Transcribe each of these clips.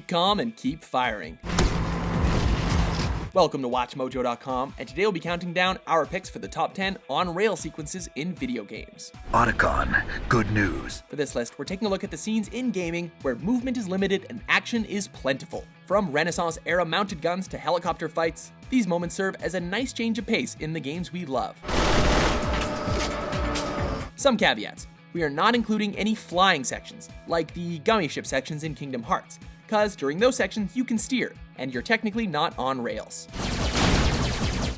keep calm and keep firing. Welcome to WatchMojo.com, and today we'll be counting down our picks for the top 10 on-rail sequences in video games. Otacon, good news. For this list, we're taking a look at the scenes in gaming where movement is limited and action is plentiful. From Renaissance-era mounted guns to helicopter fights, these moments serve as a nice change of pace in the games we love. Some caveats. We are not including any flying sections, like the gummy ship sections in Kingdom Hearts, because during those sections you can steer, and you're technically not on rails.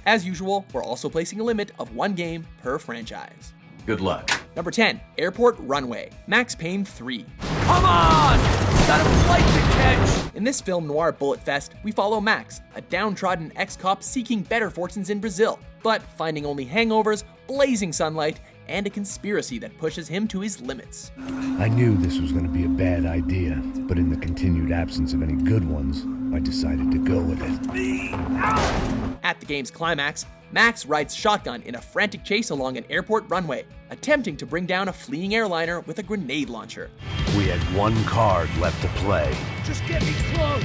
As usual, we're also placing a limit of 1 game per franchise. Good luck. Number 10, Airport Runway, Max Payne 3. Come on! Got a flight to catch! In this film noir bullet fest, we follow Max, a downtrodden ex-cop seeking better fortunes in Brazil, but finding only hangovers, blazing sunlight, and a conspiracy that pushes him to his limits. I knew this was going to be a bad idea, but in the continued absence of any good ones, I decided to go with it. At the game's climax, Max rides shotgun in a frantic chase along an airport runway, attempting to bring down a fleeing airliner with a grenade launcher. We had 1 card left to play. Just get me close!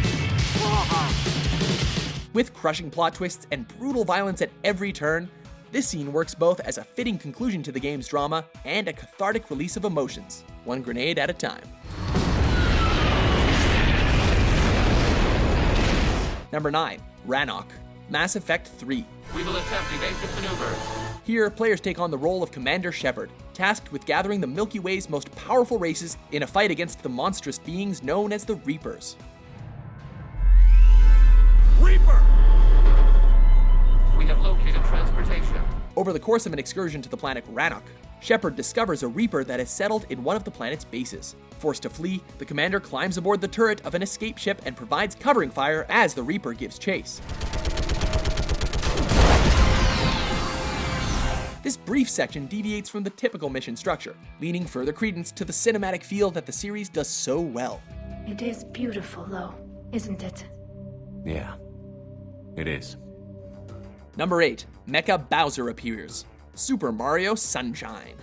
With crushing plot twists and brutal violence at every turn, this scene works both as a fitting conclusion to the game's drama and a cathartic release of emotions, 1 grenade at a time. Number 9, Rannoch, Mass Effect 3. We will attempt evasive maneuvers. Here, players take on the role of Commander Shepard, tasked with gathering the Milky Way's most powerful races in a fight against the monstrous beings known as the Reapers. Reaper! We have located transportation. Over the course of an excursion to the planet Rannoch, Shepard discovers a Reaper that has settled in one of the planet's bases. Forced to flee, the commander climbs aboard the turret of an escape ship and provides covering fire as the Reaper gives chase. This brief section deviates from the typical mission structure, leaning further credence to the cinematic feel that the series does so well. It is beautiful, though, isn't it? Yeah, it is. Number 8, Mecha Bowser appears. Super Mario Sunshine.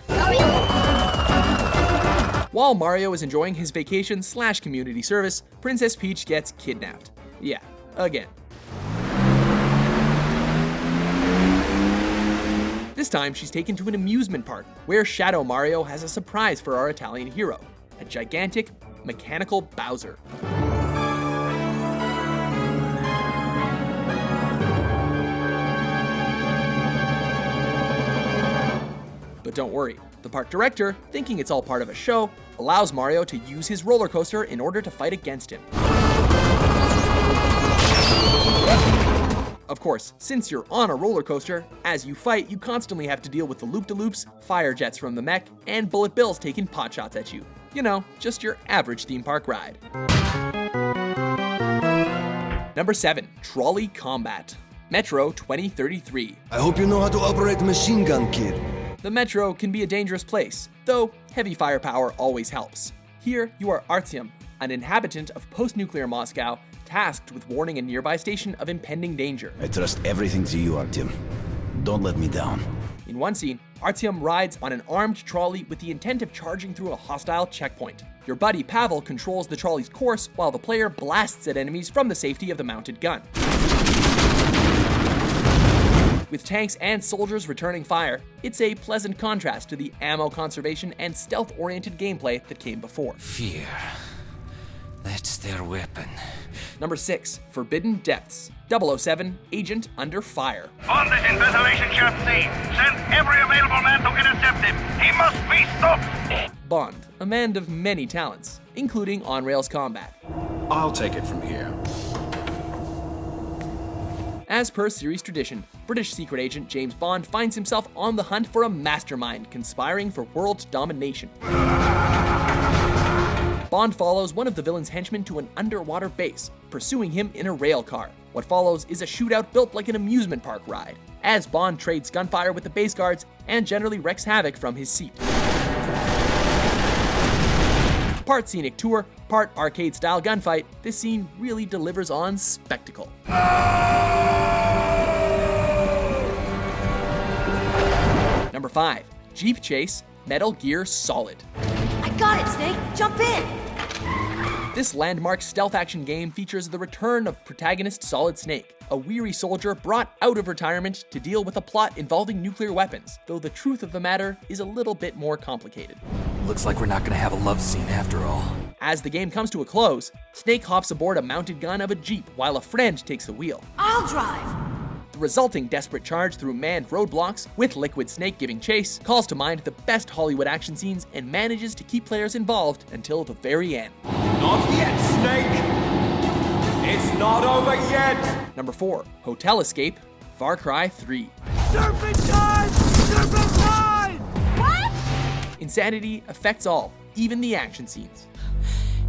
While Mario is enjoying his vacation/community service, Princess Peach gets kidnapped. Yeah, again. This time, she's taken to an amusement park, where Shadow Mario has a surprise for our Italian hero, a gigantic, mechanical Bowser. But don't worry, the park director, thinking it's all part of a show, allows Mario to use his roller coaster in order to fight against him. Of course, since you're on a roller coaster, as you fight, you constantly have to deal with the loop-de-loops, fire jets from the mech, and bullet bills taking potshots at you. You know, just your average theme park ride. Number 7, Trolley Combat, Metro 2033. I hope you know how to operate a machine gun, kid. The Metro can be a dangerous place, though heavy firepower always helps. Here, you are Artyom, an inhabitant of post-nuclear Moscow, tasked with warning a nearby station of impending danger. I trust everything to you, Artyom. Don't let me down. In one scene, Artyom rides on an armed trolley with the intent of charging through a hostile checkpoint. Your buddy Pavel controls the trolley's course while the player blasts at enemies from the safety of the mounted gun. With tanks and soldiers returning fire, it's a pleasant contrast to the ammo conservation and stealth-oriented gameplay that came before. Fear. That's their weapon. Number 6, Forbidden Depths, 007, Agent Under Fire. On this investigation can't see. Send every available man to intercept him. He must be stopped. Bond, a man of many talents, including on-rails combat. I'll take it from here. As per series tradition, British secret agent James Bond finds himself on the hunt for a mastermind conspiring for world domination. Bond follows one of the villain's henchmen to an underwater base, pursuing him in a rail car. What follows is a shootout built like an amusement park ride, as Bond trades gunfire with the base guards and generally wreaks havoc from his seat. Part scenic tour, part arcade-style gunfight, this scene really delivers on spectacle. Number 5, Jeep Chase, Metal Gear Solid. I got it, Snake! Jump in! This landmark stealth action game features the return of protagonist Solid Snake, a weary soldier brought out of retirement to deal with a plot involving nuclear weapons, though the truth of the matter is a little bit more complicated. Looks like we're not gonna have a love scene after all. As the game comes to a close, Snake hops aboard a mounted gun of a Jeep while a friend takes the wheel. I'll drive! The resulting desperate charge through manned roadblocks, with Liquid Snake giving chase, calls to mind the best Hollywood action scenes and manages to keep players involved until the very end. Not yet, Snake! It's not over yet! Number 4, Hotel Escape, Far Cry 3. Serpentine! Serpentine! What? Insanity affects all, even the action scenes.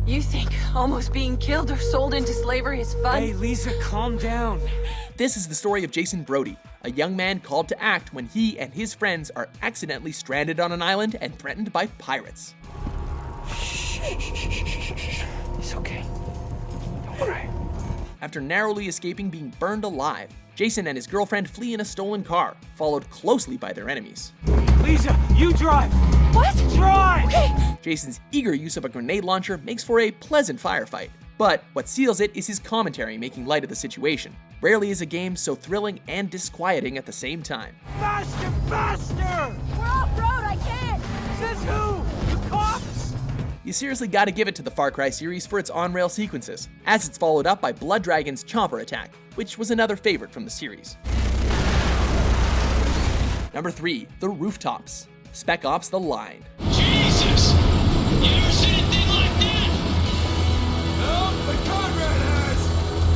You think almost being killed or sold into slavery is fun? Hey, Lisa, calm down. This is the story of Jason Brody, a young man called to act when he and his friends are accidentally stranded on an island and threatened by pirates. It's okay. Don't cry. After narrowly escaping being burned alive, Jason and his girlfriend flee in a stolen car, followed closely by their enemies. Lisa, you drive! What? Drive! Okay. Jason's eager use of a grenade launcher makes for a pleasant firefight, but what seals it is his commentary making light of the situation. Rarely is a game so thrilling and disquieting at the same time. Faster, faster! We're off-road, I can't! Says who? The cops? You seriously gotta give it to the Far Cry series for its on-rail sequences, as it's followed up by Blood Dragon's Chomper Attack, which was another favorite from the series. Number 3, The Rooftops, Spec Ops: The Line. Jesus! You ever seen anything like that? No, but Conrad has!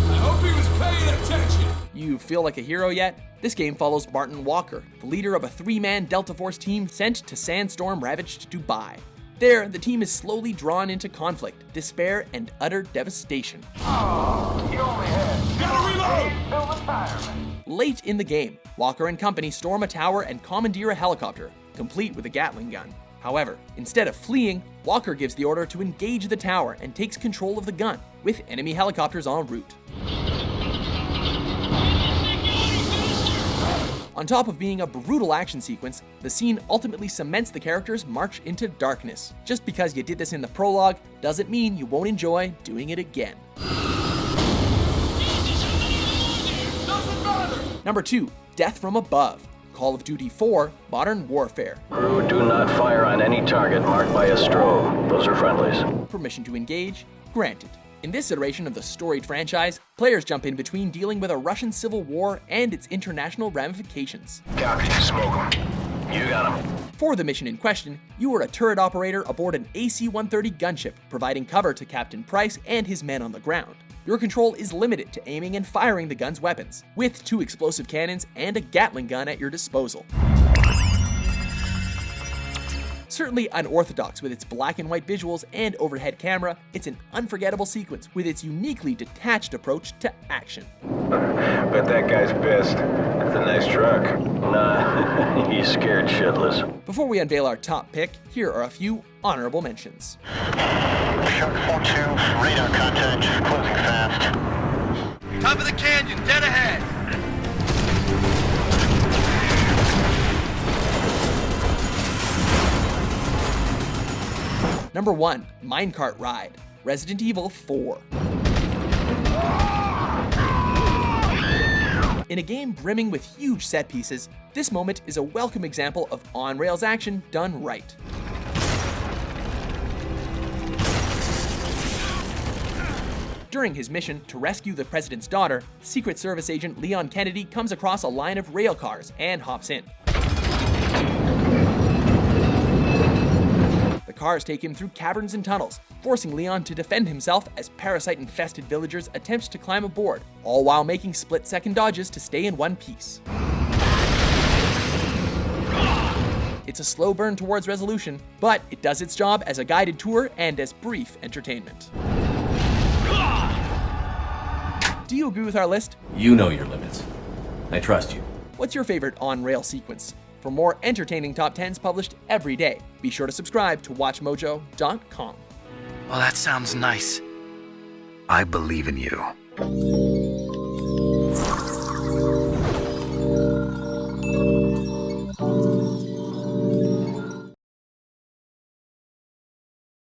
I hope he was paying attention! You feel like a hero yet? This game follows Martin Walker, the leader of a 3-man Delta Force team sent to sandstorm-ravaged Dubai. There, the team is slowly drawn into conflict, despair, and utter devastation. Oh, you only had... Gotta reload! Late in the game, Walker and company storm a tower and commandeer a helicopter, complete with a Gatling gun. However, instead of fleeing, Walker gives the order to engage the tower and takes control of the gun, with enemy helicopters en route. On top of being a brutal action sequence, the scene ultimately cements the character's march into darkness. Just because you did this in the prologue doesn't mean you won't enjoy doing it again. Number 2, Death from Above, Call of Duty 4 Modern Warfare. Crew, do not fire on any target marked by a strobe. Those are friendlies. Permission to engage? Granted. In this iteration of the storied franchise, players jump in between dealing with a Russian civil war and its international ramifications. Copy, smoke him. You got him. For the mission in question, you are a turret operator aboard an AC-130 gunship, providing cover to Captain Price and his men on the ground. Your control is limited to aiming and firing the gun's weapons, with 2 explosive cannons and a Gatling gun at your disposal. Certainly unorthodox with its black and white visuals and overhead camera, it's an unforgettable sequence with its uniquely detached approach to action. Bet that guy's pissed. That's a nice truck. Nah, he's scared shitless. Before we unveil our top pick, here are a few honorable mentions. Shark 4-2, radar contact, closing fast. Top of the canyon, dead ahead! Number 1, Minecart Ride, Resident Evil 4. In a game brimming with huge set pieces, this moment is a welcome example of on-rails action done right. During his mission to rescue the president's daughter, Secret Service agent Leon Kennedy comes across a line of rail cars and hops in. The cars take him through caverns and tunnels, forcing Leon to defend himself as parasite-infested villagers attempt to climb aboard, all while making split-second dodges to stay in one piece. It's a slow burn towards resolution, but it does its job as a guided tour and as brief entertainment. Do you agree with our list? You know your limits. I trust you. What's your favorite on-rail sequence? For more entertaining top 10s published every day, be sure to subscribe to WatchMojo.com. Well, that sounds nice. I believe in you.